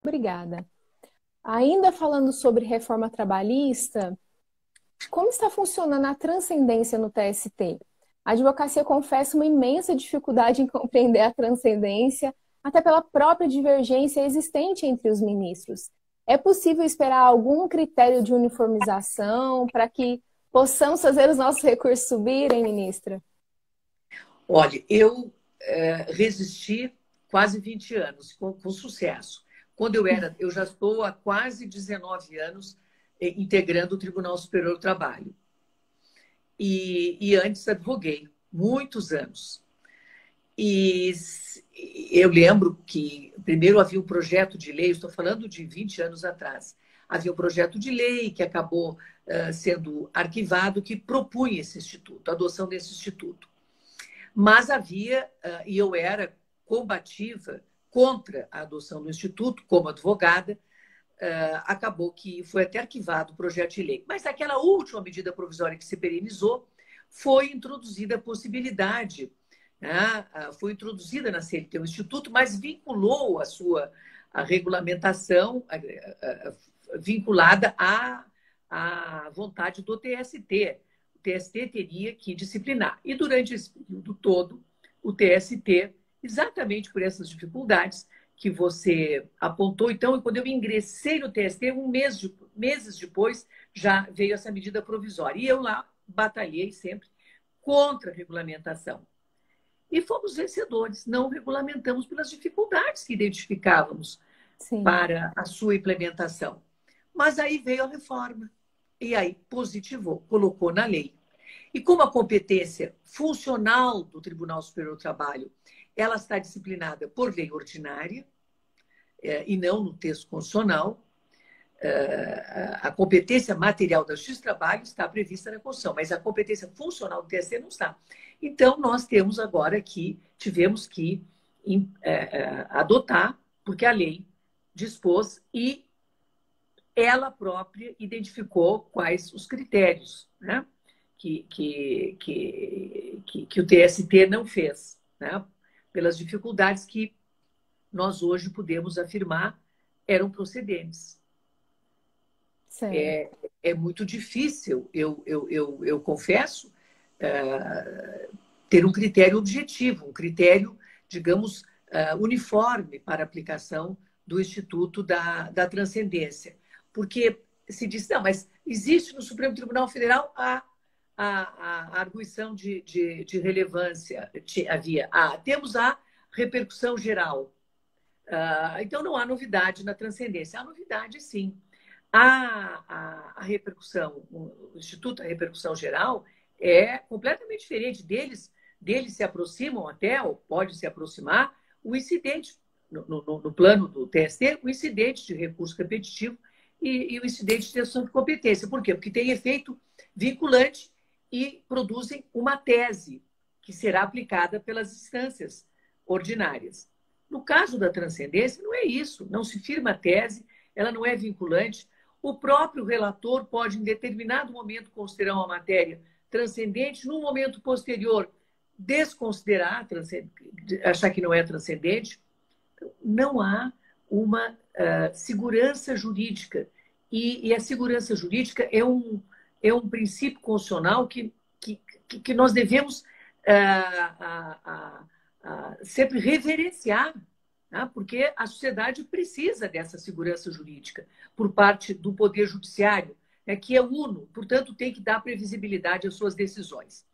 Obrigada. Ainda falando sobre reforma trabalhista, como está funcionando a transcendência no TST? A advocacia confessa uma imensa dificuldade em compreender a transcendência, até pela própria divergência existente entre os ministros. É possível esperar algum critério de uniformização para que possamos fazer os nossos recursos subirem, ministra? Olha, eu resisti quase 20 anos, com sucesso. Eu já estou há quase 19 anos integrando o Tribunal Superior do Trabalho. E antes advoguei, muitos anos. E eu lembro que primeiro havia um projeto de lei, estou falando de 20 anos atrás, havia um projeto de lei que acabou sendo arquivado, que propunha esse instituto, a adoção desse instituto. Mas havia, e eu era combativa contra a adoção do instituto, como advogada, acabou que foi até arquivado o projeto de lei. Mas naquela última medida provisória que se perenizou, foi introduzida a possibilidade, né? Foi introduzida na CLT o instituto, mas vinculou a regulamentação vinculada à vontade do TST. O TST teria que disciplinar. E durante esse período todo, o TST, exatamente por essas dificuldades que você apontou, então, quando eu ingressei no TST, meses depois, já veio essa medida provisória. E eu lá batalhei sempre contra a regulamentação. E fomos vencedores, não regulamentamos pelas dificuldades que identificávamos para a sua implementação. Mas aí veio a reforma, e aí positivou, colocou na lei. E como a competência funcional do Tribunal Superior do Trabalho, ela está disciplinada por lei ordinária, e não no texto constitucional, a competência material da Justiça do Trabalho está prevista na Constituição, mas a competência funcional do TST não está. Então, nós tivemos que adotar, porque a lei dispôs e ela própria identificou quais os critérios, né, que o TST não fez, né, pelas dificuldades que nós hoje podemos afirmar eram procedentes. É muito difícil, eu confesso, ter um critério objetivo, um critério, digamos, uniforme para a aplicação do Instituto da Transcendência. Porque se diz, não, mas existe no Supremo Tribunal Federal a arguição de relevância, temos a repercussão geral. Então, não há novidade na transcendência. Há novidade, sim. A repercussão, o Instituto da Repercussão Geral é completamente diferente deles se aproximam até, ou pode se aproximar, o incidente, no plano do TST, o incidente de recurso repetitivo e o incidente de ação de competência. Por quê? Porque tem efeito vinculante e produzem uma tese que será aplicada pelas instâncias ordinárias. No caso da transcendência, não é isso. Não se firma a tese, ela não é vinculante. O próprio relator pode, em determinado momento, considerar uma matéria transcendente, num momento posterior, desconsiderar, achar que não é transcendente. Então, não há uma segurança jurídica. E a segurança jurídica é um princípio constitucional que nós devemos sempre reverenciar, né? Porque a sociedade precisa dessa segurança jurídica por parte do Poder Judiciário, né, que é uno, portanto, tem que dar previsibilidade às suas decisões.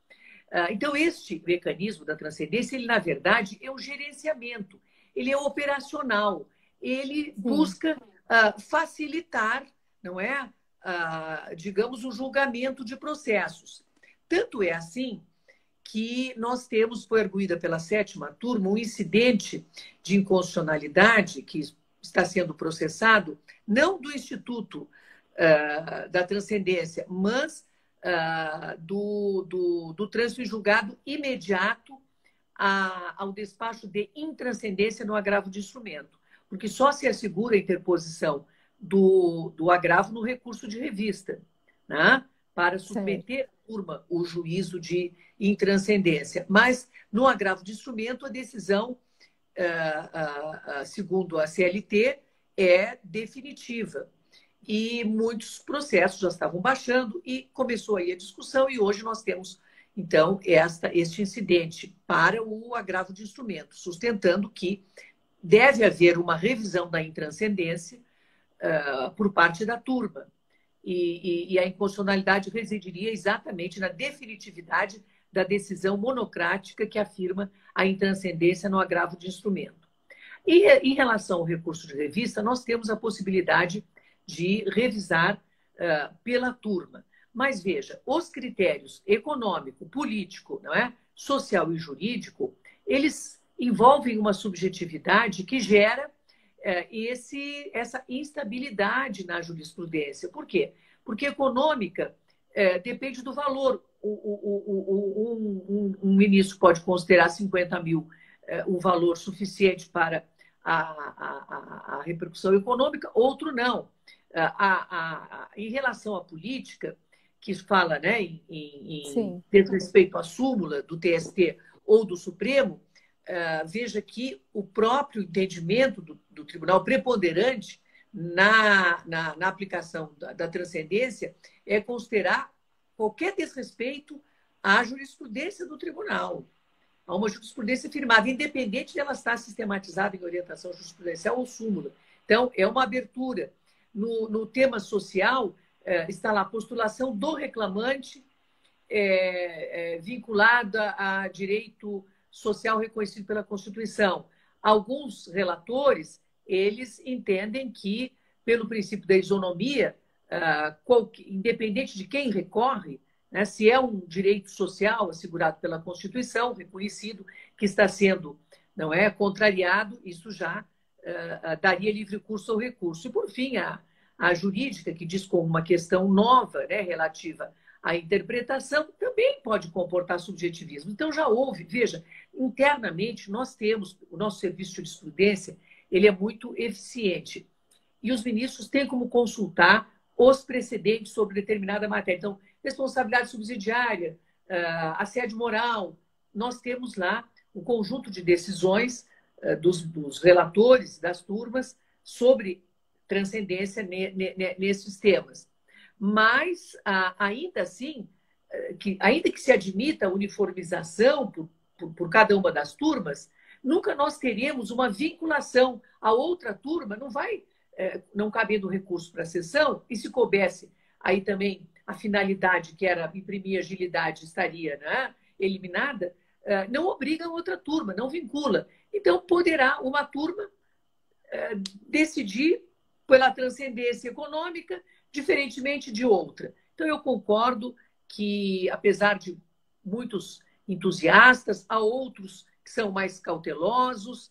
Então, este mecanismo da transcendência, ele, na verdade, é um gerenciamento, ele é operacional, ele busca facilitar, não é? Digamos, o julgamento de processos. Tanto é assim que nós temos, foi arguída pela 7ª turma, um incidente de inconstitucionalidade que está sendo processado, não do Instituto da Transcendência, mas do trânsito em julgado imediato ao despacho de intranscendência no agravo de instrumento, porque só se assegura a interposição do agravo no recurso de revista, né? Para submeter à turma o juízo de intranscendência. Mas, no agravo de instrumento, a decisão, segundo a CLT, é definitiva. E muitos processos já estavam baixando e começou aí a discussão e hoje nós temos, então, este incidente para o agravo de instrumento, sustentando que deve haver uma revisão da intranscendência por parte da turma. E a inconstitucionalidade residiria exatamente na definitividade da decisão monocrática que afirma a intranscendência no agravo de instrumento. E em relação ao recurso de revista, nós temos a possibilidade de revisar pela turma. Mas veja, os critérios econômico, político, não é? Social e jurídico, eles envolvem uma subjetividade que gera essa instabilidade na jurisprudência. Por quê? Porque econômica depende do valor. Um ministro pode considerar 50 mil o valor suficiente para a repercussão econômica, outro não. Em relação à política, que fala, né, em respeito à súmula do TST ou do Supremo, veja que o próprio entendimento do tribunal preponderante na aplicação da transcendência é considerar qualquer desrespeito à jurisprudência do tribunal. Há uma jurisprudência firmada, independente de ela estar sistematizada em orientação jurisprudencial ou súmula. Então, é uma abertura. No tema social, está lá a postulação do reclamante vinculada a direito social reconhecido pela Constituição. Alguns relatores, eles entendem que, pelo princípio da isonomia, independente de quem recorre, né, se é um direito social assegurado pela Constituição, reconhecido, que está sendo, não é, contrariado, isso já daria livre curso ao recurso. E, por fim, a jurídica, que diz como uma questão nova, né, relativa à interpretação, também pode comportar subjetivismo. Então, já houve, veja, internamente nós temos, o nosso serviço de jurisprudência, ele é muito eficiente. E os ministros têm como consultar os precedentes sobre determinada matéria. Então, responsabilidade subsidiária, assédio moral, nós temos lá um conjunto de decisões dos relatores, das turmas, sobre transcendência nesses temas. Mas, ainda assim, ainda que se admita a uniformização por cada uma das turmas, nunca nós teremos uma vinculação. A outra turma não vai, não cabendo recurso para a sessão, e se coubesse aí também a finalidade, que era imprimir agilidade, estaria, né, eliminada, não obriga a outra turma, não vincula. Então, poderá uma turma decidir pela transcendência econômica, diferentemente de outra. Então, eu concordo que, apesar de muitos entusiastas, há outros que são mais cautelosos,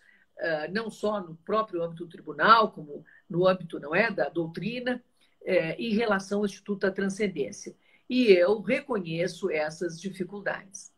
não só no próprio âmbito do tribunal, como no âmbito, não é, da doutrina, em relação ao Instituto da Transcendência. E eu reconheço essas dificuldades.